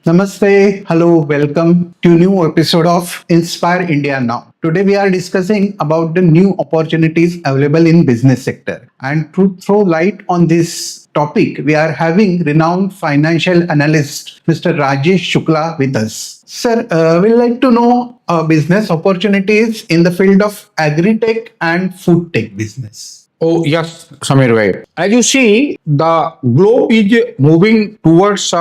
Namaste, hello, welcome to new episode of Inspire India Now. Today we are discussing about the new opportunities available in business sector. And to throw light on this topic, we are having renowned financial analyst Mr. Rajesh Shukla with us. Sir, we'd like to know business opportunities in the field of agri-tech and food tech business. Oh, yes, Samir bhai. As you see, the globe is moving towards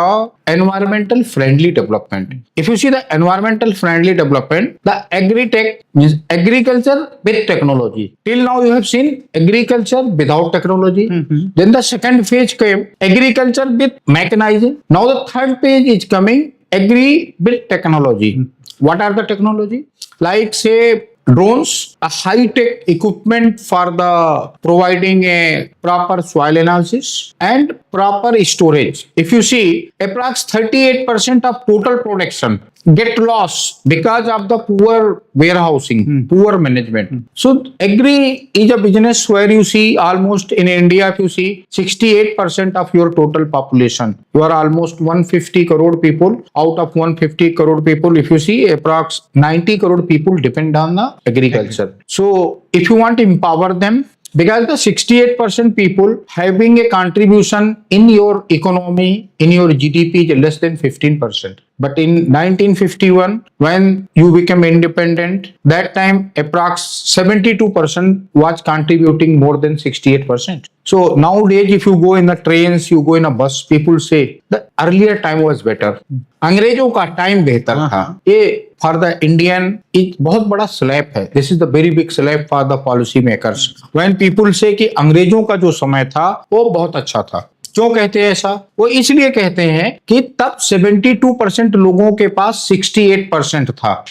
environmental friendly development. If you see the environmental friendly development, the agri-tech means agriculture with technology. Till now you have seen agriculture without technology. Then the second phase came agriculture with mechanizing. Now the third phase is coming agri with technology. What are the technology? Like say drones, a high-tech equipment for the providing a proper soil analysis and proper storage. If you see, approx 38% of total production get lost because of the poor warehousing, poor management. So agri is a business where you see almost in India, if you see 68% of your total population, you are almost 150 crore people. Out of 150 crore people, if you see approx 90 crore people depend on the agriculture. So if you want to empower them, because the 68% people having a contribution in your economy, in your GDP is less than 15%. But in 1951, when you became independent, that time approx 72% was contributing more than 68%. So nowadays, if you go in the trains, you go in a bus, people say the earlier time was better. अंग्रेजों का time बेहतर था. ये for the Indian एक बहुत बड़ा slab है. This is the very big slab for the policy makers. When people से कि अंग्रेजों का जो समय था वो बहुत अच्छा था. क्यों कहते हैं ऐसा? वो इसलिए कहते हैं कि तब 72% लोगों के पास 68% था.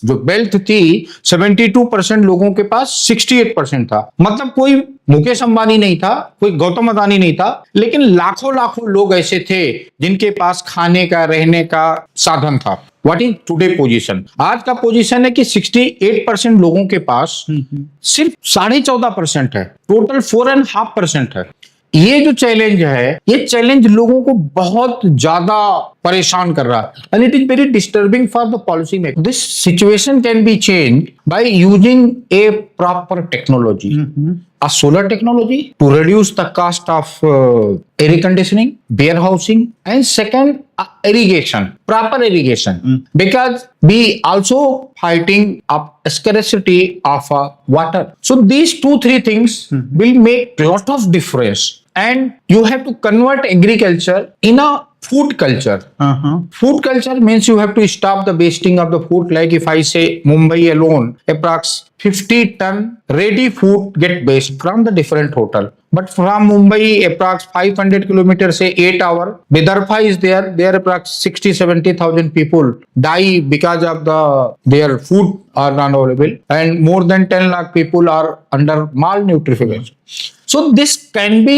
जो वेल्थ थी 72% लोगों के पास 68% था. मतलब कोई मुकेश अंबानी नहीं था, कोई गौतम अदानी नहीं था, लेकिन लाखों लाखों लोग ऐसे थे जिनके पास खाने का रहने का साधन था. What is today position? आज का पोजीशन है कि 68% लोगों के पास सिर्फ 14.5% है. टोटल 4.5% है. ये जो चैलेंज है, ये चैलेंज लोगों को बहुत ज्यादा परेशान कर रहा है. And it is very disturbing for the policy maker. This situation can be change by using A proper technology. A solar technology to reduce the cost of air conditioning, warehousing, and second, irrigation, proper irrigation. Because we also fighting up scarcity of water. So these 2-3 things will make lot of difference. And you have to convert agriculture in a food culture. Food culture means you have to stop the wasting of the food. Like if I say Mumbai alone, approx 50 ton ready food get waste from the different hotel. But from Mumbai, approx 500 kilometers, say 8 hours, Vidarbha is there. There approx 60-70,000 people die because of their food are not available, and more than 10 lakh people are under malnutrition. So this can be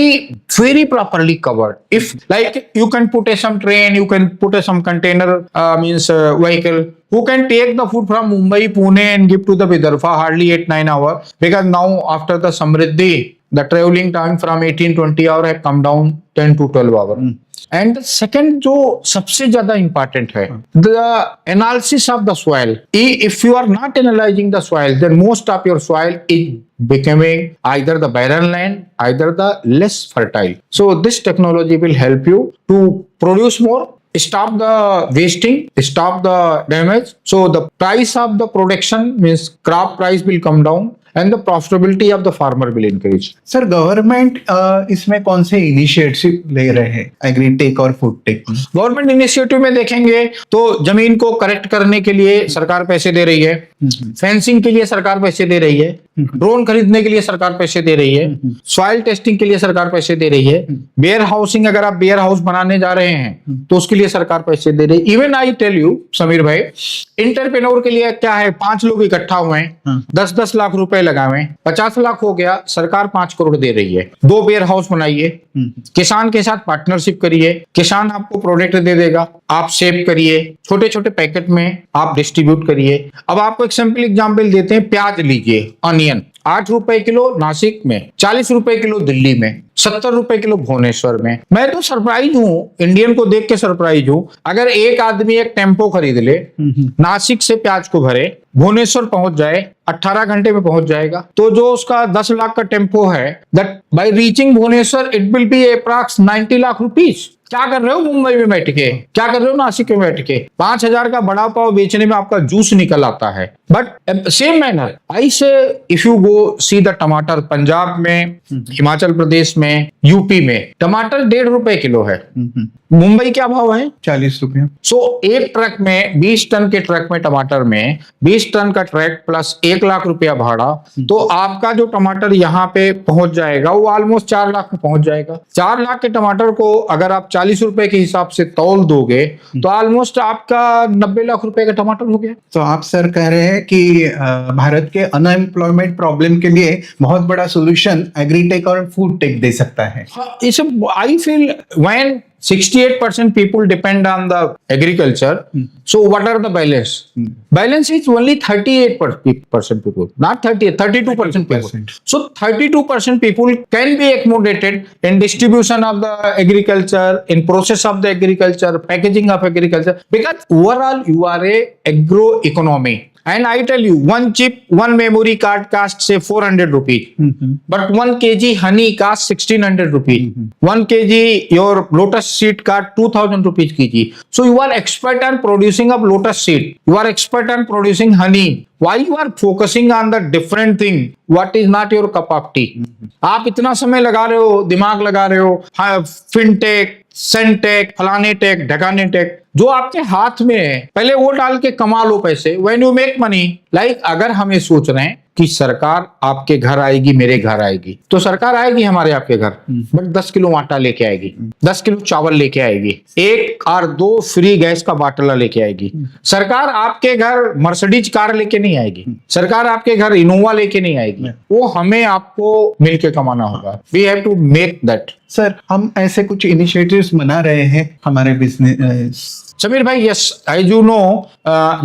very properly covered. If like you can put some train, you can put some container vehicle who can take the food from Mumbai, Pune and give to the Vidarbha hardly 8-9 hours. Because now after the Samriddhi, the traveling time from 18-20 hours have come down 10-12 hours. And the second जो सबसे ज्यादा important है, the analysis of the soil. If you are not analyzing the soil, then most of your soil is becoming either the barren land, either the less fertile. So this technology will help you to produce more, stop the wasting, stop the damage. So the price of the production means crop price will come down and the profitability of the farmer will increase. Sir government इसमें कौन से initiative ले रहे हैं agritech और food take? Government initiative में देखेंगे तो जमीन को करेक्ट करने के लिए सरकार पैसे दे रही है, फेंसिंग के लिए सरकार पैसे दे रही है, ड्रोन खरीदने के लिए सरकार पैसे दे रही है, सॉइल टेस्टिंग के लिए सरकार पैसे दे रही है, वेयर हाउसिंग अगर आप वेयर हाउस बनाने जा रहे हैं तो उसके लिए सरकार पैसे दे रही है. Even I tell you Sameer भाई, इंटरप्रेन्योर के लिए क्या है, 5 लोग इकट्ठा हुए हैं, 10-10 लाख रुपए लगावे, 50 लाख हो गया, सरकार 5 करोड़ दे रही है. 2 वेयर हाउस बनाइए, किसान के साथ पार्टनरशिप करिए, किसान आपको प्रोडक्ट दे देगा, आप सेव करिए, छोटे छोटे पैकेट में आप डिस्ट्रीब्यूट करिए. अब आपको एक सिंपल एग्जांपल देते हैं, प्याज लीजिए, अनियन. ₹8 किलो नासिक में, ₹40 किलो दिल्ली में, ₹70 किलो भुवनेश्वर में। मैं तो सरप्राइज हूँ, इंडियन को देख के सरप्राइज हूँ। अगर एक आदमी एक टेम्पो खरीद ले, नासिक से प्याज को भरे, भुवनेश्वर पहुंच जाए, 18 घंटे में पहुंच जाएगा। तो जो उसका 10 लाख का टेम्पो है, that by reaching Bhubaneswar it will be approx 90 lakh rupees. क्या कर रहे हो मुंबई में बैठ के, क्या कर रहे हो नासिक में बैठ के? 5,000 का बड़ा पाव बेचने में आपका जूस निकल आता है। बट सेम मैनर आई से if you go see the टमाटर, पंजाब में, हिमाचल प्रदेश में, यूपी में टमाटर ₹1.5 किलो है। मुंबई क्या भाव है? 40 रुपये। सो एक ट्रक में 20 टन के ट्रक में टमाटर में 20 टन का ट्रक प्लस 1 लाख रुपया भाड़ा, तो आपका जो टमाटर यहाँ पे पहुंच जाएगा वो ऑलमोस्ट 4 लाख में पहुंच जाएगा। 4 लाख के टमाटर को अगर आप 40 रुपए के हिसाब से तौल दोगे तो ऑलमोस्ट आपका 90 लाख रुपए का टमाटर हो गया। तो आप सर कह रहे हैं कि भारत के अनएम्प्लॉयमेंट प्रॉब्लम के लिए बहुत बड़ा सोल्यूशन एग्रीटेक और फूड टेक दे सकता है। हाँ, इसे I feel when 68% people depend on the agriculture. So what are the balance? Balance is only 38% people, not 32% people. So 32% people can be accommodated in distribution of the agriculture, in process of the agriculture, packaging of agriculture, because overall you are a agro economy. And I tell you, one chip, one memory card costs say 400 rupees. But 1 kg honey costs 1600 rupees. 1 kg your lotus seed costs 2000 rupees kg. So you are expert on producing of lotus seed. You are expert on producing honey. Why you are focusing on the different thing? What is not your cup of tea? आप इतना समय लगा रहे हो, दिमाग लगा रहे हो, फिनटेक, सेंटेक, फलाने टेक, ढकाने टेक, जो आपके हाथ में है, पहले वो डाल के कमा लो पैसे। When you make money, like अगर हम ये सोच रहे हैं कि सरकार आपके घर आएगी, मेरे घर आएगी, तो सरकार आएगी हमारे आपके घर, बट 10 किलो आटा लेके आएगी, 10 किलो चावल लेके आएगी, 1 और 2 फ्री गैस का बाटला लेके आएगी। सरकार आपके घर मर्सिडीज कार लेके नहीं आएगी, सरकार आपके घर इनोवा लेके नहीं आएगी, वो हमें आपको मिलके कमाना होगा। We have to make that. Sir, हम ऐसे कुछ इनिशिएटिव्स बना रहे हैं हमारे बिजनेस। समीर भाई, यस, आई यू नो,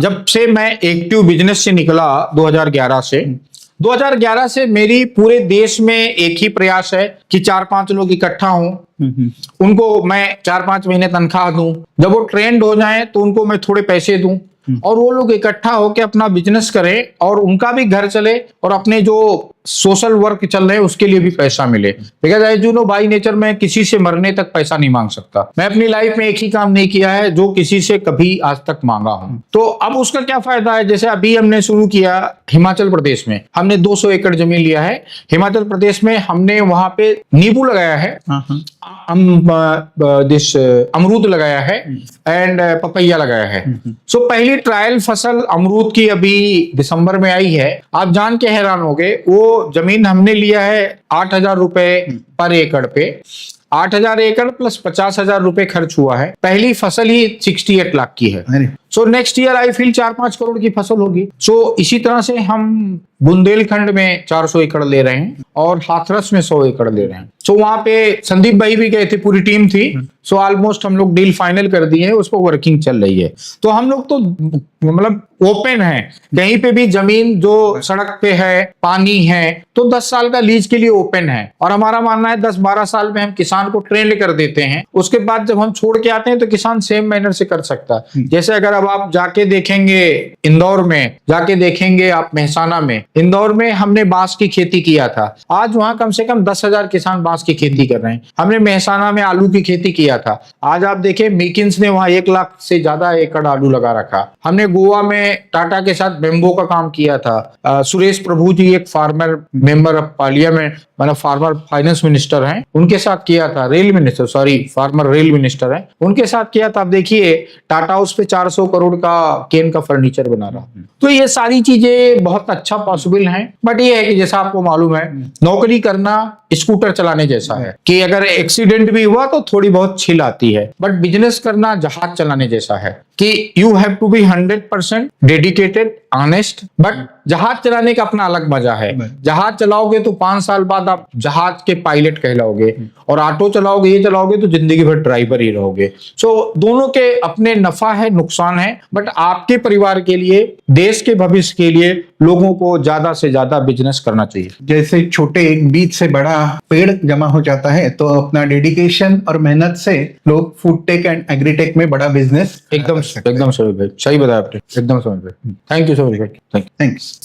जब से मैं एक्टिव बिजनेस से निकला 2011 से मेरी पूरे देश में एक ही प्रयास है कि 4-5 लोग इकट्ठा हों, उनको मैं 4-5 महीने तनख्वाह दूं, जब वो ट्रेंड हो जाएं तो उनको मैं थोड़े पैसे दूं और वो लोग इकट्ठा होकर अपना बिजनेस करें और उनका भी घर चले और अपने जो सोशल वर्क चल रहे हैं उसके लिए भी पैसा मिले। Because as you know, by nature मैं किसी से मरने तक पैसा नहीं मांग सकता। मैं अपनी लाइफ में एक ही काम नहीं किया है जो किसी से कभी आज तक मांगा हूं। तो अब उसका क्या फायदा है? जैसे अभी हमने शुरू किया हिमाचल प्रदेश में, हमने 200 एकड़ जमीन लिया है हिमाचल प्रदेश में, हमने वहां पे नींबू लगाया है, अमरूद लगाया है एंड पपैया लगाया है। सो पहली ट्रायल फसल अमरूद की अभी दिसंबर में आई है। आप जान के हैरान हो गए, वो जमीन हमने लिया है 8,000 रुपए पर एकड़ पे, 8,000 एकड़ प्लस 50,000 रुपए खर्च हुआ है। पहली फसल ही 68 लाख की है। So next year I feel 4-5 crore की फसल होगी। सो इसी तरह से हम बुंदेलखंड में 400 एकड़ ले रहे हैं और हाथरस में 100 एकड़ ले रहे हैं। सो वहां पे संदीप भाई भी गए थे, पूरी टीम थी। सो ऑलमोस्ट हम लोग डील फाइनल कर दिए हैं, उस पर वर्किंग चल रही है। तो हम लोग तो मतलब ओपन है, कहीं पे भी जमीन जो सड़क पे है, पानी है, तो 10 साल का लीज के लिए ओपन है। और हमारा मानना है 10-12 साल में हम किसान को ट्रेन कर देते हैं, उसके बाद जब हम छोड़ के आते हैं तो किसान सेम मैनर से कर सकता है। जैसे अगर अब आप जाके देखेंगे इंदौर में, जाके देखेंगे आप मेहसाना में, इंदौर में हमने बांस की खेती किया था, आज वहां कम से कम 10,000 किसान बांस की खेती कर रहे हैं। हमने मेहसाना में आलू की खेती किया था, आज आप देखें मिकिन्स ने वहां 1 लाख से ज्यादा एकड़ आलू लगा रखा। हमने गोवा में टाटा के साथ बेम्बो का काम किया था। सुरेश प्रभु जी एक फार्मर मेंबर ऑफ पार्लियामेंट, मतलब फार्मर फाइनेंस मिनिस्टर हैं, उनके साथ किया था, rail minister, sorry farmer rail minister हैं, उनके साथ किया था। आप देखिए टाटा उस पे 400 करोड़ का केन का फर्नीचर बना रहा। तो ये सारी चीजें बहुत अच्छा पॉसिबल हैं, बट ये है कि जैसा आपको मालूम है, नौकरी करना स्कूटर चलाने जैसा है कि अगर एक्सीडेंट भी हुआ तो थोड़ी बहुत छिल आती है, बट बिजनेस करना जहाज चलाने जैसा है। कि you have to be 100% dedicated, honest, but जहाज चलाने का अपना अलग मजा है। जहाज चलाओगे तो 5 साल बाद आप जहाज के पायलट कहलाओगे, और ऑटो चलाओगे, ये चलाओगे तो जिंदगी भर ड्राइवर ही रहोगे। सो दोनों के अपने नफा है, नुकसान है, बट आपके परिवार के लिए, देश के भविष्य के लिए लोगों को ज्यादा से ज्यादा बिजनेस करना चाहिए। जैसे छोटे एक बीज से बड़ा पेड़ जमा हो जाता है, तो अपना डेडिकेशन और मेहनत से लोग फूड टेक एंड एग्रीटेक में बड़ा बिजनेस एकदम सही भाई, सही बताया आपने, एकदम समझ भाई। थैंक यू सो मच भाई, थैंक यू। थैंक्स।